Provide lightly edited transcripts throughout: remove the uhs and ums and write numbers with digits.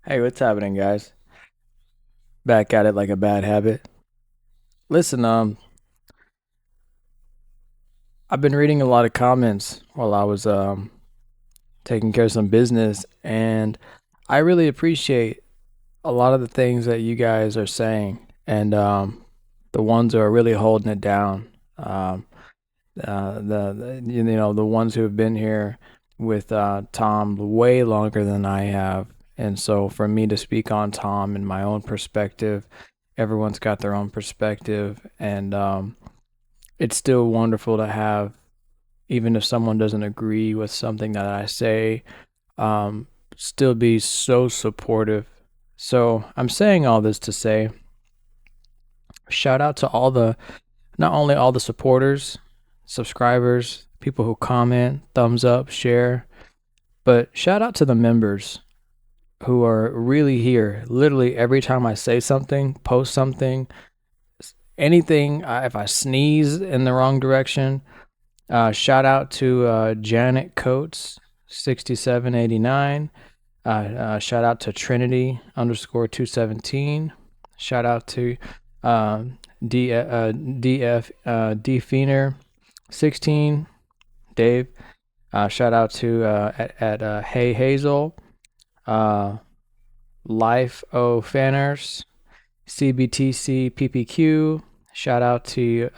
Hey, what's happening, guys? Back at it like a bad habit. Listen, I've been reading a lot of comments while I was taking care of some business, and I really appreciate a lot of the things that you guys are saying, and the ones who are really holding it down. Um, the ones who have been here with Tom way longer than I have, and so for me to speak on Tom in my own perspective, everyone's got their own perspective, and it's still wonderful to have, even if someone doesn't agree with something that I say, um, still be so supportive. So I'm saying all this to say, shout out to not only all the supporters, subscribers, people who comment, thumbs up, share, but shout out to the members who are really here. Literally every time I say something, post something, anything, if I sneeze in the wrong direction, shout out to Janet Coates, 6789. Shout out to Trinity _217. Shout out to DF Feener 16. Dave. Shout out to at Hey Hazel. Life O Fanners. CBTC PPQ. Shout out to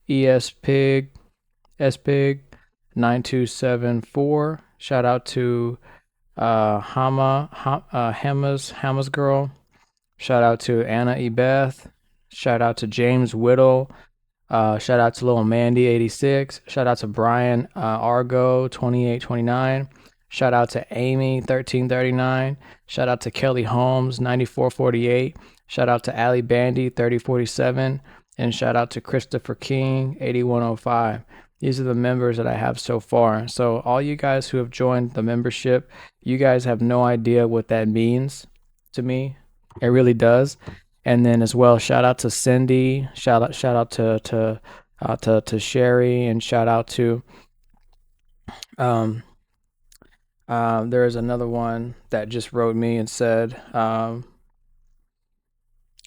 ESPig SPig 9274. Shout out to Hama's girl. Shout out to Anna E. Beth. Shout out to James Whittle. Shout out to Little Mandy 86. Shout out to Brian Argo 2829. Shout out to Amy 1339. Shout out to Kelly Holmes 9448. Shout out to Ali Bandy 3047. And shout out to Christopher King 8105. These are the members that I have so far. So all you guys who have joined the membership, you guys have no idea what that means to me. It really does. And then as well, shout out to Cindy, shout out to Sherry, and shout out to there is another one that just wrote me and said, and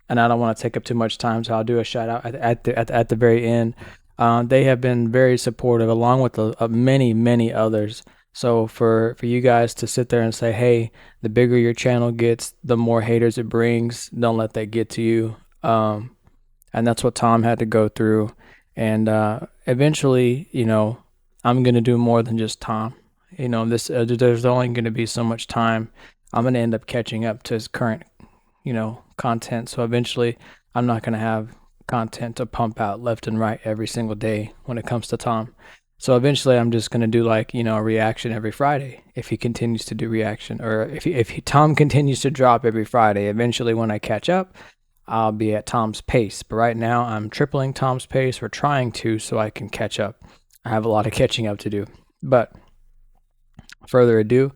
I don't want to take up too much time, so I'll do a shout out at the very end. They have been very supportive, along with many others. So for you guys to sit there and say, hey, the bigger your channel gets, the more haters it brings, don't let that get to you. And that's what Tom had to go through. And eventually, I'm going to do more than just Tom. There's only going to be so much time. I'm going to end up catching up to his current, content. So eventually I'm not going to have content to pump out left and right every single day when it comes to Tom. So eventually I'm just going to do a reaction every Friday if he continues to do reaction, or if Tom continues to drop every Friday. Eventually when I catch up, I'll be at Tom's pace. But right now I'm tripling Tom's pace, or trying to, so I can catch up. I have a lot of catching up to do. But further ado,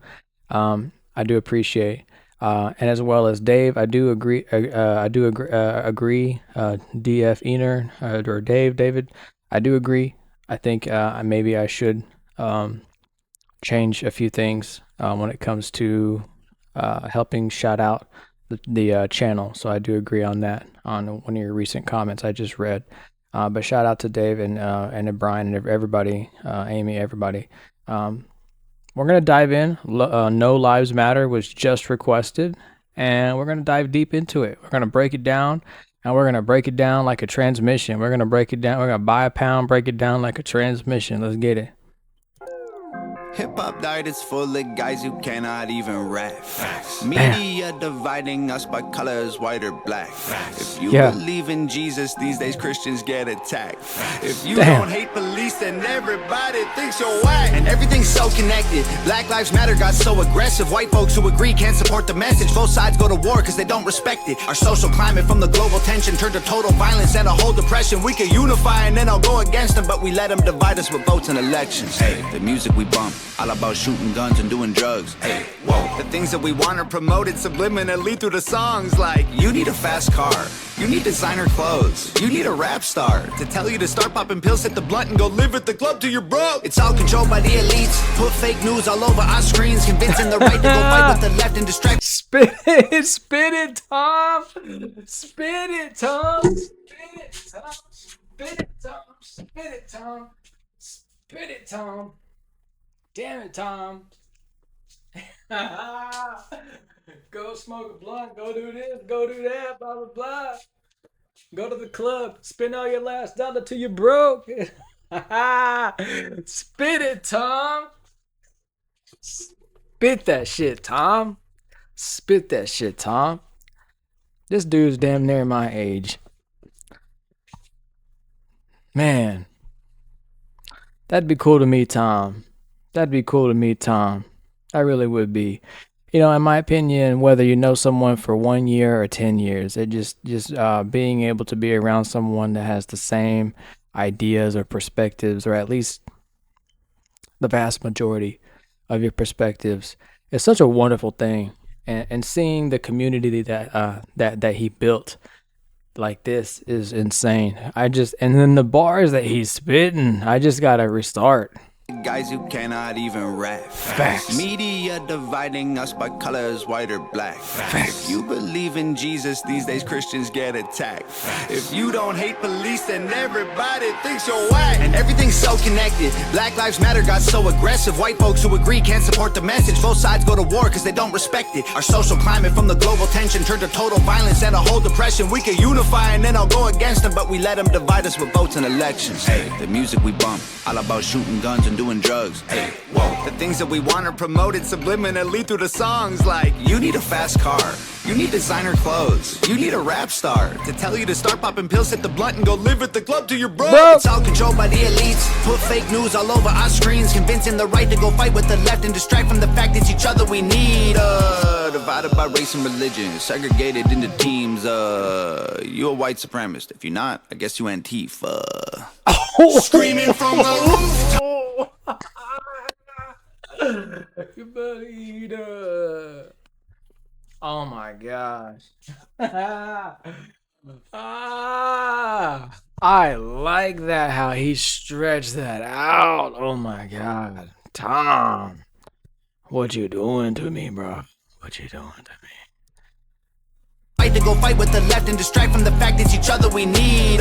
I do appreciate, and as well as Dave, I do agree. DF Ener or David, I do agree. I think maybe I should change a few things when it comes to helping shout out the channel. So I do agree on that, on one of your recent comments I just read. But shout out to Dave and Brian and everybody, Amy, everybody. We're going to dive in. No Lives Matter was just requested, and we're going to dive deep into it. We're going to break it down, and we're going to break it down like a transmission. We're going to break it down. We're going to buy a pound, break it down like a transmission. Let's get it. Hip-hop diet is full of guys who cannot even rap. Facts. Media dividing us by colors, white or black. Facts. If you believe in Jesus, these days Christians get attacked. Facts. If you don't hate police, then everybody thinks you're whack. And everything's so connected. Black Lives Matter got so aggressive. White folks who agree can't support the message. Both sides go to war because they don't respect it. Our social climate from the global tension turned to total violence and a whole depression. We could unify and then I'll go against them, but we let them divide us with votes and elections. Hey, the music we bump, all about shooting guns and doing drugs. Hey, whoa. The things that we want are promoted subliminally through the songs, like you need a fast car, you need designer clothes, you need a rap star to tell you to start popping pills, hit the blunt and go live at the club till you're broke. It's all controlled by the elites, put fake news all over our screens, convincing the right to go fight with the left and distract. Spit it, Tom. Spit it, Tom. Spit it, Tom. Spit it, Tom. Spit it, Tom. Spit it, Tom. Damn it, Tom. Go smoke a blunt. Go do this. Go do that. Blah blah blah. Go to the club. Spend all your last dollar till you broke. Spit it, Tom. Spit that shit, Tom. Spit that shit, Tom. This dude's damn near my age. Man, that'd be cool to meet Tom. That'd be cool to meet Tom. I really would be. You know, in my opinion, whether you know someone for 1 year or 10 years, it just being able to be around someone that has the same ideas or perspectives, or at least the vast majority of your perspectives, is such a wonderful thing. And seeing the community that he built like this is insane. And then the bars that he's spitting, I just gotta restart. Guys who cannot even rap. Facts. Media dividing us by colors, white or black. Facts. If you believe in Jesus, these days Christians get attacked. If you don't hate police, then everybody thinks you're whack. And everything's so connected. Black Lives Matter got so aggressive. White folks who agree can't support the message. Both sides go to war because they don't respect it. Our social climate from the global tension turned to total violence and a whole depression. We could unify and then I'll go against them, but we let them divide us with votes and elections. Hey, the music we bump, all about shooting guns and doing drugs. Hey, whoa. The things that we want are promoted subliminally through the songs, like you need a fast car, you need designer clothes, you need a rap star to tell you to start popping pills, hit the blunt, and go live at the club till you're broke. It's all controlled by the elites. Put fake news all over our screens, convincing the right to go fight with the left and distract from the fact it's each other we need. Divided by race and religion, segregated into teams. You a white supremacist. If you're not, I guess you Antifa. Screaming from the roof. Oh my gosh. I like that, how he stretched that out. Oh my god. Tom, what you doing to me, bro? What you doing to me? To go fight with the left and distract from the fact it's each other we need.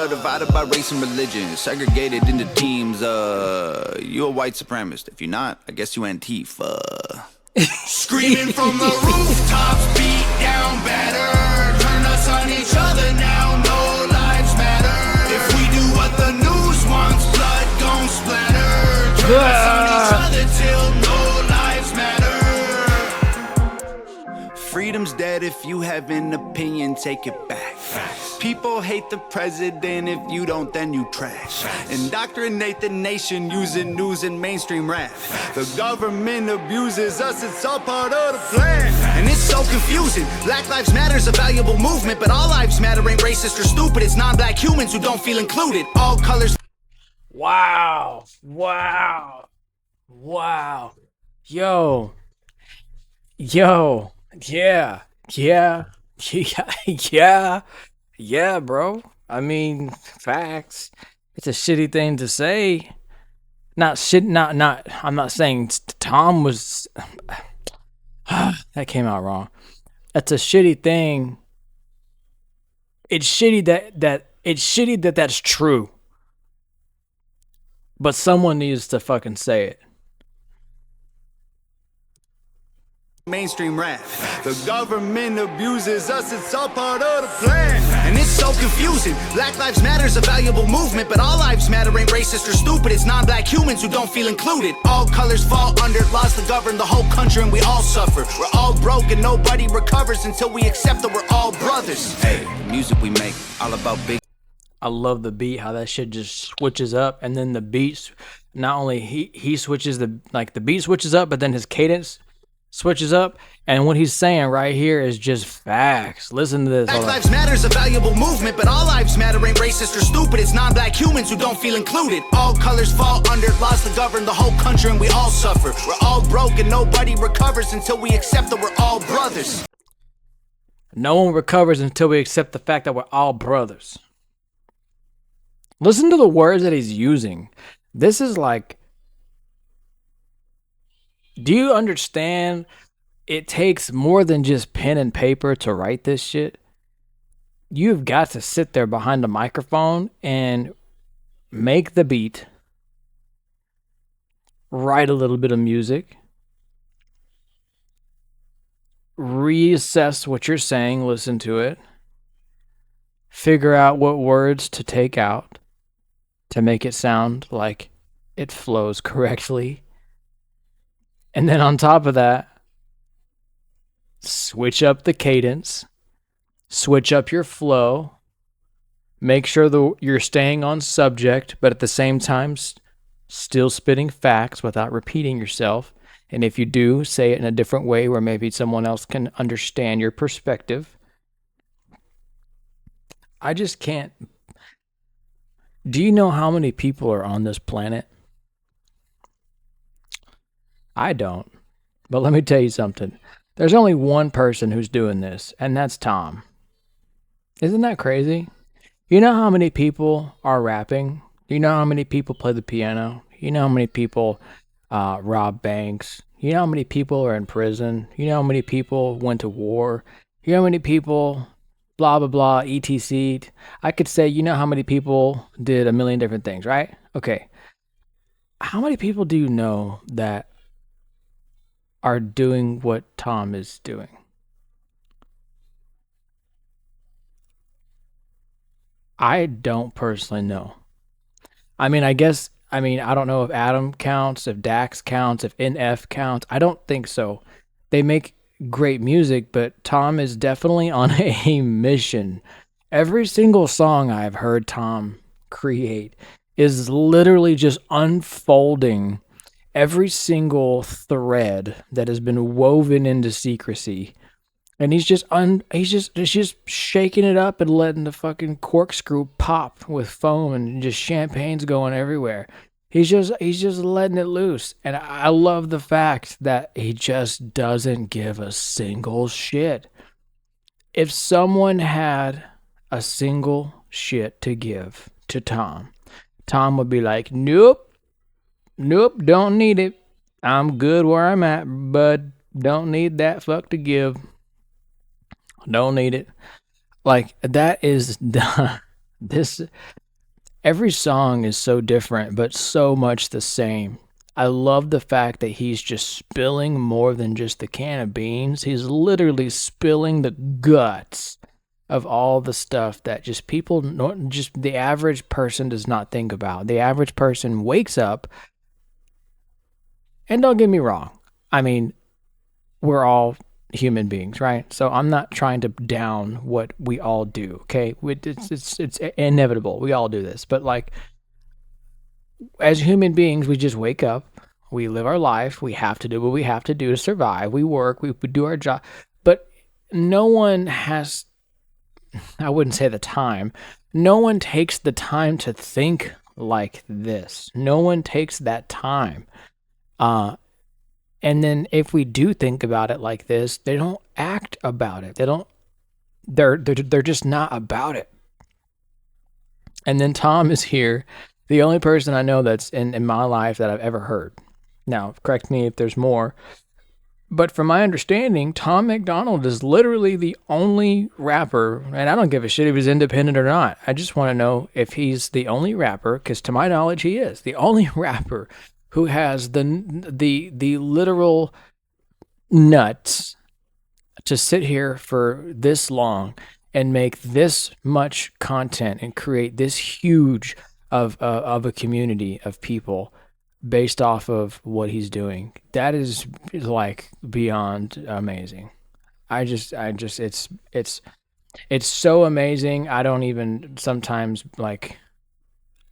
Divided by race and religion, segregated into teams. You a white supremacist. If you're not, I guess you Antifa. Screaming from the rooftops, beat down better. Turn us on each other now, no lives matter. If we do what the news wants, blood gon' splatter. Turn us on each other till no lives matter. Freedom's dead. If you have an opinion, take it back. People hate the president. If you don't, then you trash. Indoctrinate the nation using news and mainstream rap. The government abuses us. It's all part of the plan. And it's so confusing. Black Lives Matter's a valuable movement, but all lives matter ain't racist or stupid. It's non-black humans who don't feel included. All colors. Wow. Wow. Wow. Yo. Yeah. Yeah, bro. I mean, facts. It's a shitty thing to say. I'm not saying Tom was that came out wrong. That's a shitty thing. It's shitty that that's true. But someone needs to fucking say it. Mainstream rap. The government abuses us. It's all part of the plan. And it's so confusing. Black Lives Matter's a valuable movement, but all lives matter ain't racist or stupid. It's non-black humans who don't feel included. All colors fall under laws that govern the whole country, and we all suffer. We're all broke and nobody recovers until we accept that we're all brothers. Hey, the music we make, all about big. I love the beat, how that shit just switches up, and then the beats, not only he switches the beat switches up, but then his cadence switches up, and what he's saying right here is just facts. Listen to this. Black Lives Matter's a valuable movement, but all lives matter ain't racist or stupid. It's non-black humans who don't feel included. All colors fall under laws that govern the whole country, and we all suffer. We're all broke and nobody recovers until we accept that we're all brothers. No one recovers until we accept the fact that we're all brothers. Listen to the words that he's using. This is like, do you understand? it takes more than just pen and paper to write this shit. You've got to sit there behind a microphone and make the beat, write a little bit of music, reassess what you're saying, listen to it, figure out what words to take out to make it sound like it flows correctly. And then on top of that, switch up the cadence, switch up your flow, make sure that you're staying on subject, but at the same time, still spitting facts without repeating yourself. And if you do, say it in a different way where maybe someone else can understand your perspective. I just can't. Do you know how many people are on this planet? I don't. But let me tell you something. There's only one person who's doing this, and that's Tom. Isn't that crazy? You know how many people are rapping? You know how many people play the piano? You know how many people rob banks? You know how many people are in prison? You know how many people went to war? You know how many people blah blah blah etc. I could say, you know how many people did a million different things, right? Okay. How many people do you know that are doing what Tom is doing? I don't personally know. I don't know if Adam counts, if Dax counts, if NF counts. I don't think so. They make great music, but Tom is definitely on a mission. Every single song I've heard Tom create is literally just unfolding every single thread that has been woven into secrecy. And he's just shaking it up and letting the fucking corkscrew pop with foam and just champagne's going everywhere. He's just letting it loose. And I love the fact that he just doesn't give a single shit. If someone had a single shit to give to Tom, Tom would be like, "Nope, nope, don't need it. I'm good where I'm at, bud. Don't need that fuck to give. Don't need it." Like that is this. Every song is so different, but so much the same. I love the fact that he's just spilling more than just the can of beans. He's literally spilling the guts of all the stuff that just people, just the average person does not think about. The average person wakes up, and don't get me wrong. I mean, we're all human beings, right? So I'm not trying to down what we all do. Okay, it's inevitable. We all do this, but like as human beings, we just wake up, we live our life, we have to do what we have to do to survive. We work, we do our job, but no one has. I wouldn't say the time. No one takes the time to think like this. No one takes that time. And then if we do think about it like this, they don't act about it. They don't. They're just not about it. And then Tom is here, the only person I know that's in my life that I've ever heard. Now, correct me if there's more, but from my understanding, Tom MacDonald is literally the only rapper, and I don't give a shit if he's independent or not. I just want to know if he's the only rapper, because to my knowledge, he is the only rapper who has the literal nuts to sit here for this long and make this much content and create this huge of a community of people based off of what he's doing. That is like beyond amazing. It's so amazing. I don't even sometimes like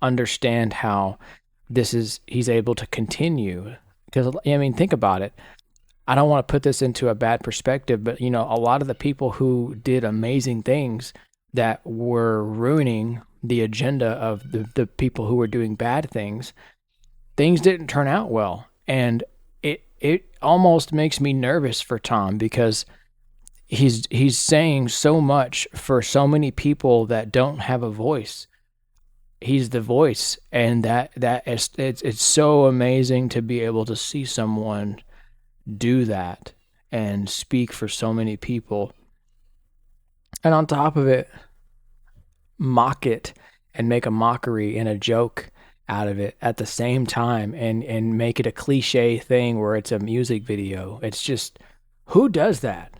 understand how he's able to continue, because I mean, think about it. I don't want to put this into a bad perspective, but you know, a lot of the people who did amazing things that were ruining the agenda of the people who were doing bad things didn't turn out well. And it almost makes me nervous for Tom, because he's saying so much for so many people that don't have a voice. He's the voice, and it's so amazing to be able to see someone do that and speak for so many people. And on top of it, mock it and make a mockery and a joke out of it at the same time, and make it a cliche thing where it's a music video. It's just, who does that?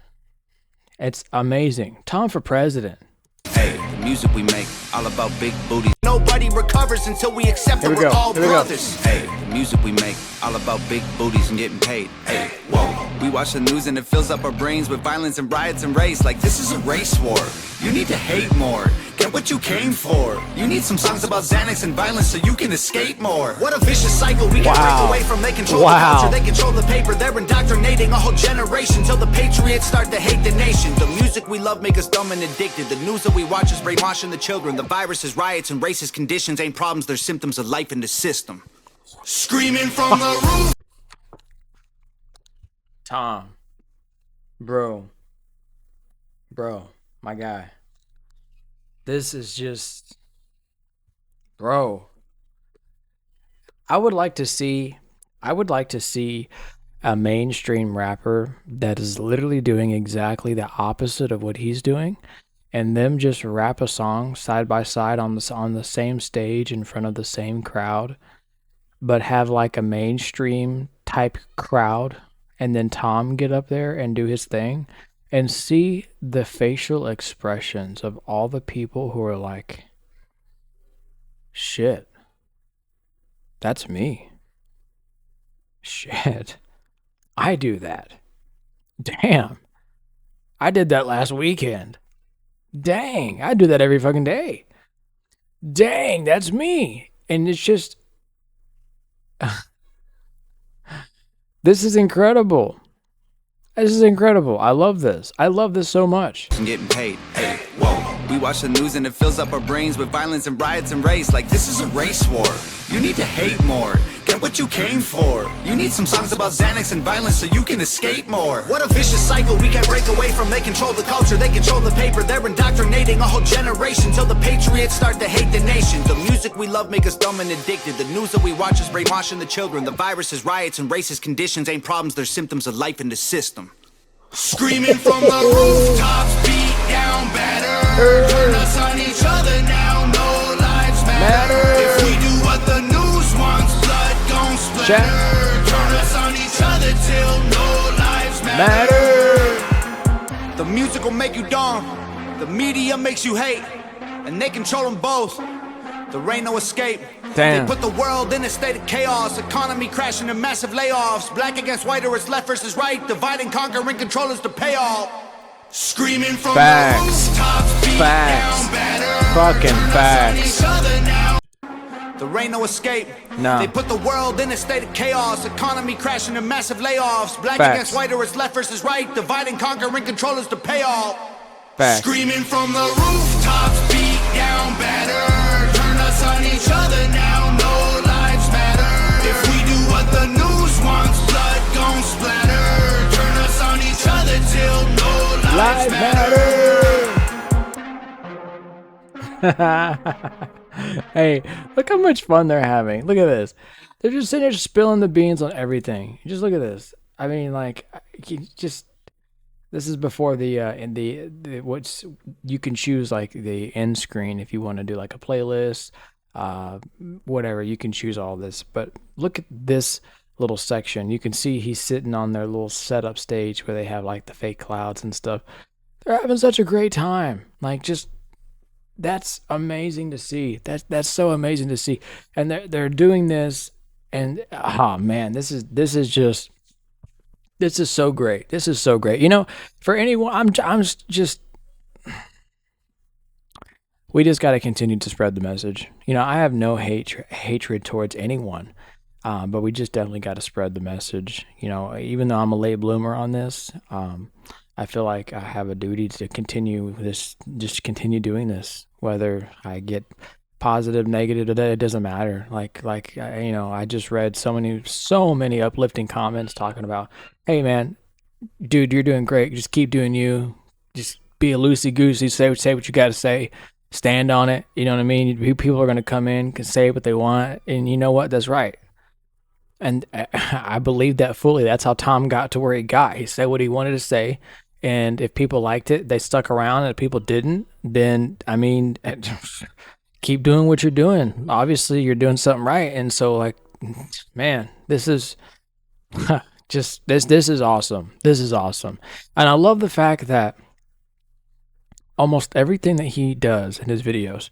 It's amazing. Tom for president. Hey, the music we make, all about big booties. Nobody recovers until we accept that we're all brothers. Hey, the music we make, all about big booties and getting paid. Hey, whoa. We watch the news and it fills up our brains with violence and riots and race. Like this is a race war. You need to hate more. Get what you came for. You need some songs about Xanax and violence so you can escape more. What a vicious cycle we can't break away from. They control the culture, they control the paper. They're indoctrinating a whole generation till the patriots start to hate the nation. The music we love make us dumb and addicted. The news that we watch is brainwashing the children. The viruses, riots, and racist conditions ain't problems, they're symptoms of life in the system. Screaming from the roof. Tom, bro, my guy. This is just, bro. I would like to see a mainstream rapper that is literally doing exactly the opposite of what he's doing, and them just rap a song side by side on the same stage in front of the same crowd, but have like a mainstream type crowd, and then Tom get up there and do his thing, and see the facial expressions of all the people who are like, shit, that's me. Shit, I do that. Damn, I did that last weekend. Dang, I do that every fucking day. Dang, that's me. And it's just, this is incredible. This is incredible. I love this. I love this so much. And getting paid. Hey, whoa. We watch the news and it fills up our brains with violence and riots and race. Like this is a race war. You need to hate more. Get what you came for. You need some songs about Xanax and violence so you can escape more. What a vicious cycle we can't break away from. They control the culture, they control the paper. They're indoctrinating a whole generation till the patriots start to hate the nation. The music we love make us dumb and addicted. The news that we watch is brainwashing the children. The viruses, riots, and racist conditions ain't problems, they're symptoms of life in the system. Screaming from the rooftops, beat down better. Turn us on each other now, no lives matter. If we do what the news wants, blood gon' splatter. Turn us on each other till no lives matter. The music will make you dumb, the media makes you hate, and they control them both. There ain't no escape. Damn. They put the world in a state of chaos. Economy crashing and massive layoffs. Black against white or it's left versus right. Divide and conquer and control is the payoff. Screaming from facts. The rooftops, beat Facts. down better. Fucking Turn facts. us on each other now. There ain't no escape. No. They put the world in a state of chaos. Economy crashing and massive layoffs. Black Facts. against white or it's left versus right. Divide and conquer and control is the payoff. Facts. Screaming from the rooftops, beat down better. Turn us on each other now, no lives matter. If we do what the news wants, blood gon' splatter. Turn us on each other till no lives matter. Hey, look how much fun they're having. Look at this. They're just sitting there spilling the beans on everything. Just look at this. I mean, like, this is before the what's, you can choose like the end screen if you want to do like a playlist, whatever. You can choose all this. But look at this little section. You can see he's sitting on their little setup stage where they have like the fake clouds and stuff. They're having such a great time. Like, just, that's amazing to see. That's so amazing to see. And they're doing this, and oh man, this is so great. This is so great. You know, for anyone, I'm just, we just got to continue to spread the message. You know, I have no hatred towards anyone, but we just definitely got to spread the message. You know, even though I'm a late bloomer on this, I feel like I have a duty to continue this, just continue doing this, whether I get positive, negative today, it doesn't matter. Like, you know, I just read so many uplifting comments talking about, hey man, dude, you're doing great. Just keep doing you. Just be a loosey goosey. Say what you got to say. Stand on it. You know what I mean? People are going to come in, can say what they want. And you know what? That's right. And I believe that fully. That's how Tom got to where he got. He said what he wanted to say. And if people liked it, they stuck around. And if people didn't, then, I mean, keep doing what you're doing. Obviously, you're doing something right. And so, like, man, this is just, this is awesome. This is awesome. And I love the fact that almost everything that he does in his videos,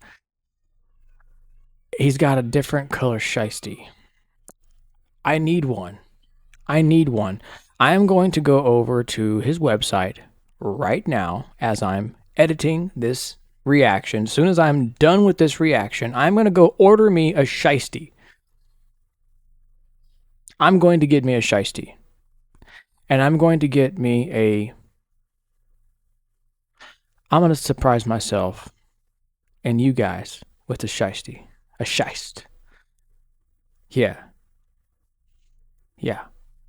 he's got a different color shiesty. I need one. I need one. I am going to go over to his website right now as I'm editing this reaction. As soon as I'm done with this reaction, I'm going to go order me a shiesty. I'm going to get me a shiesty. And I'm going to get me a. I'm going to surprise myself and you guys with a shiesty. A shiest. Yeah. Yeah.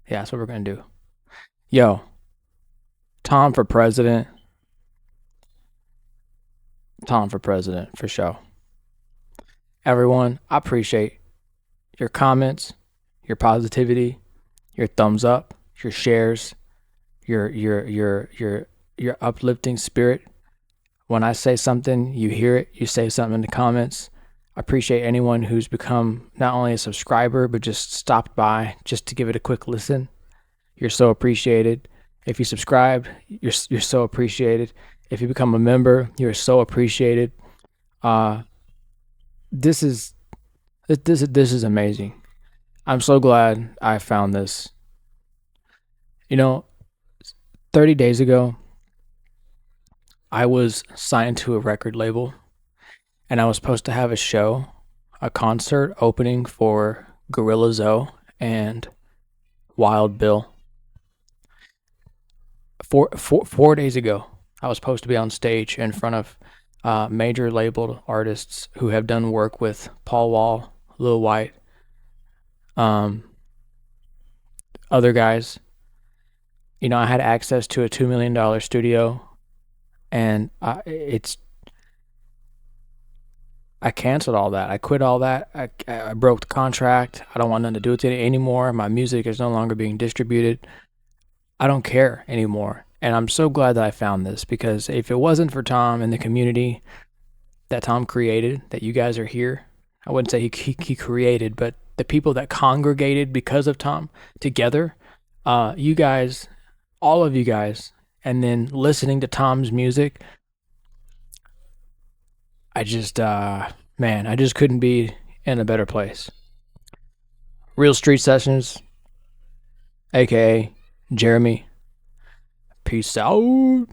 Yeah, that's what we're going to do. Yo, Tom for president. Tom for president, for sure. Everyone, I appreciate your comments, your positivity, your thumbs up, your shares, your uplifting spirit. When I say something, you hear it, you say something in the comments. I appreciate anyone who's become not only a subscriber, but just stopped by just to give it a quick listen. You're so appreciated. If you subscribed, you're so appreciated. If you become a member, you're so appreciated. This is amazing. I'm so glad I found this. You know, 30 days ago, I was signed to a record label, and I was supposed to have a show, a concert opening for Gorilla Zoe and Wild Bill. 4 days ago, I was supposed to be on stage in front of major labeled artists who have done work with Paul Wall, Lil White, other guys. You know, I had access to a $2 million studio, and I canceled all that. I quit all that. I broke the contract. I don't want nothing to do with it anymore. My music is no longer being distributed. I don't care anymore. And I'm so glad that I found this, because if it wasn't for Tom and the community that Tom created, that you guys are here, I wouldn't say he created, but the people that congregated because of Tom together, you guys, all of you guys, and then listening to Tom's music, I just, man, I just couldn't be in a better place. Real Street Sessions, aka Jeremy. Peace out.